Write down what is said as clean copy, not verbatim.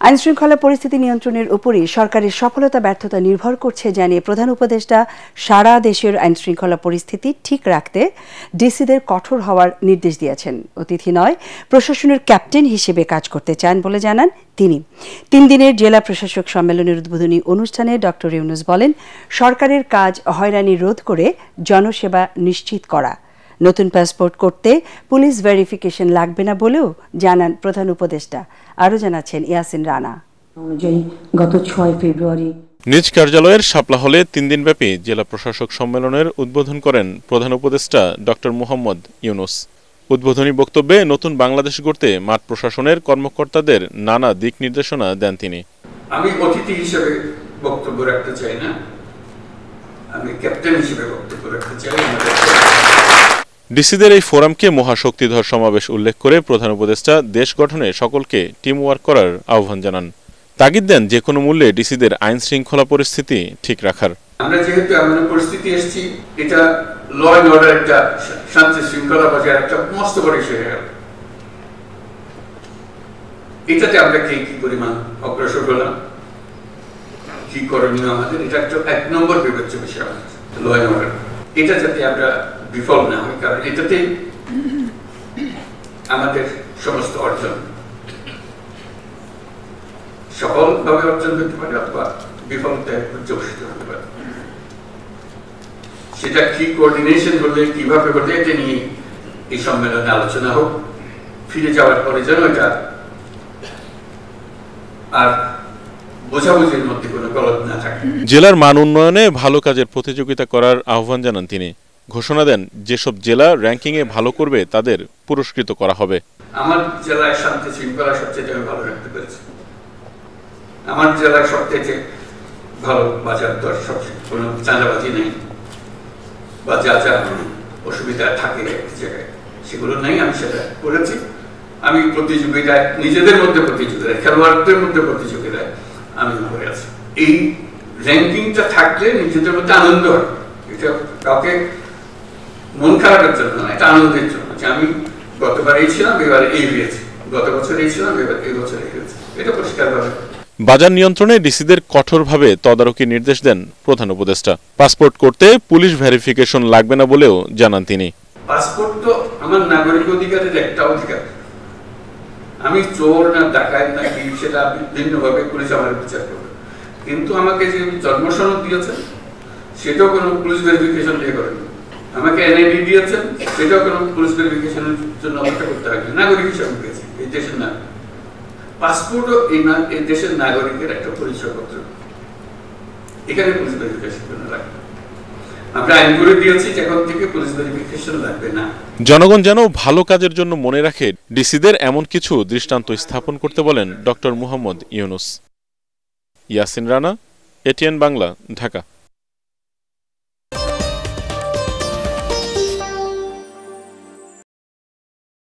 আইনশৃঙ্খলা পরিস্থিতি নিয়ন্ত্রণের উপরই সরকারের সফলতা ব্যর্থতা নির্ভর করছে জানিয়ে প্রধান উপদেষ্টা সারা দেশের আইনশৃঙ্খলা পরিস্থিতি ঠিক রাখতে ডিসিদের কঠোর হওয়ার নির্দেশ দিয়েছেন। অতিথি নয়, প্রশাসনের ক্যাপ্টেন হিসেবে কাজ করতে চান বলে জানান তিনি। 3 দিনের জেলা প্রশাসক সম্মেলনের উদ্বোধনী অনুষ্ঠানে ড ইউনূস বলেন, সরকারের কাজ হয়রানি রোধ করে জনসেবা নিশ্চিত করা। নতুন পাসপোর্ট করতে পুলিশ ভেরিফিকেশন লাগবে না বলেও জানান প্রধান উপদেষ্টা। আরও জানাচ্ছেন ইয়াসিন রানা। অনুযায়ী গত 6 ফেব্রুয়ারি নিজ কার্যালয়ের শাপলা হলে 3 দিনব্যাপী জেলা প্রশাসক সম্মেলনের উদ্বোধন করেন প্রধান উপদেষ্টা ড মোহাম্মদ ইউনূস। উদ্বোধনী বক্তব্যে নতুন বাংলাদেশ গড়তে মাঠ প্রশাসনের কর্মকর্তাদের নানা দিক নির্দেশনা দেন তিনি। আমি অতিথি হিসেবে বক্তব্য রাখতে চাই না, আমি ক্যাপ্টেন হিসেবে বক্তব্য রাখতে চাই। ডিসিদের এই ফোরামকে মহাশক্তিধর সমাবেশ উল্লেখ করে প্রধান উপদেষ্টা দেশ গঠনে সকলকে টিম ওয়ার্ক করার আহ্বান জানান। তাগিদ দেন যে কোনো মূল্যে ডিসিদের আইন শৃঙ্খলা পরিস্থিতি ঠিক রাখার। আমরা যেহেতু এমন পরিস্থিতি এসেছি, এটা ল এন্ড অর্ডার, একটা শান্তি শৃঙ্খলা বজায় একটা মস্ত বড় ইস্যু হয়ে গেল। এটাতে আমরা কি পরিমাণ অগ্রসর হলাম, কি করণীয় আমাদের, এটা একটা 1 নম্বর বিবেচ্য বিষয় আমাদের ল এন্ড অর্ডার। এটা যাতে আমরা বিফল না হয়, কারণ এটাতেই আমাদের সমস্ত অর্জন সফলভাবে অর্জন হতে পারে অথবা বিফলতায় পর্যবসিত হতে পারে। সেটা কি কোঅর্ডিনেশন হলে, কিভাবে হলে, এটা নিয়ে এই সম্মেলনে আলোচনা হোক। ফিরে যাওয়ার পরে যেন এটা আর বোঝাবুঝির মধ্যে কোনো গলদ না থাকে। জেলার মান উন্নয়নে ভালো কাজের প্রতিযোগিতা করার আহ্বান জানান তিনি। ঘোষণা দেন, যেসব জেলা র্যাঙ্কিংয়ে ভালো করবে তাদের পুরস্কৃত করা হবে। আমার জেলায় শান্তি শৃঙ্খলা সবচেয়ে আমি ভালো রাখতে পেরেছি। আমার জেলায় সবচেয়ে ভালো বাজার দর, সবচেয়ে কোনো চাঁদাবাজি নেই বা যা যা অসুবিধা থাকে এক জায়গায় সেগুলো নেই, আমি সেটা করেছি। আমি প্রতিযোগিতায়, নিজেদের মধ্যে প্রতিযোগিতায়, খেলোয়াড়দের মধ্যে প্রতিযোগিতায় আমি করে আছি। এই র্যাঙ্কিংটা থাকলে নিজেদের মধ্যে আনন্দ হয়। এটা কাউকে মন খারাপের জন্য না, এটা আনন্দের জন্য যে আমি গতবার এই ছিলাম, এবার এই হয়েছে, গত বছর এই ছিলাম, এবার এই বছর এই হয়েছে। এটা পরিষ্কারভাবে বাজার নিয়ন্ত্রণে ডিসিদের কঠোরভাবে তদারকির নির্দেশ দেন প্রধান উপদেষ্টা। পাসপোর্ট করতে পুলিশ ভেরিফিকেশন লাগবে না বলেও জানান তিনি। পাসপোর্ট তো আমার নাগরিক অধিকারের একটা অধিকার। আমি চোর না ডাকাত না কি, সেটা ভিন্নভাবে পুলিশ আমার বিচার করবে। কিন্তু আমাকে যে জন্ম সনদ দিয়েছেন সেটাও কোনো পুলিশ ভেরিফিকেশন দিয়ে করেনি। আমাকে এনআইডি দিয়েছেন, সেটাও কোনো পুলিশ ভেরিফিকেশনের জন্য অপেক্ষা করতে হয়। নাগরিক হিসাবে পেয়েছি, এই দেশের নাগরিক। পাসপোর্টও এই দেশের নাগরিকের একটা পরিচয়পত্র, এখানে পুলিশ ভেরিফিকেশন লাগবে। আমরা আইন করে দিয়েছি, এখন থেকে পুলিশ ভেরিফিকেশন লাগবে না। জনগণ যেন ভালো কাজের জন্য মনে রাখে, ডিসিদের এমন কিছু দৃষ্টান্ত স্থাপন করতে বলেন ড মোহাম্মদ ইউনূস। ইয়াসিন রানা, এটিএন বাংলা, ঢাকা।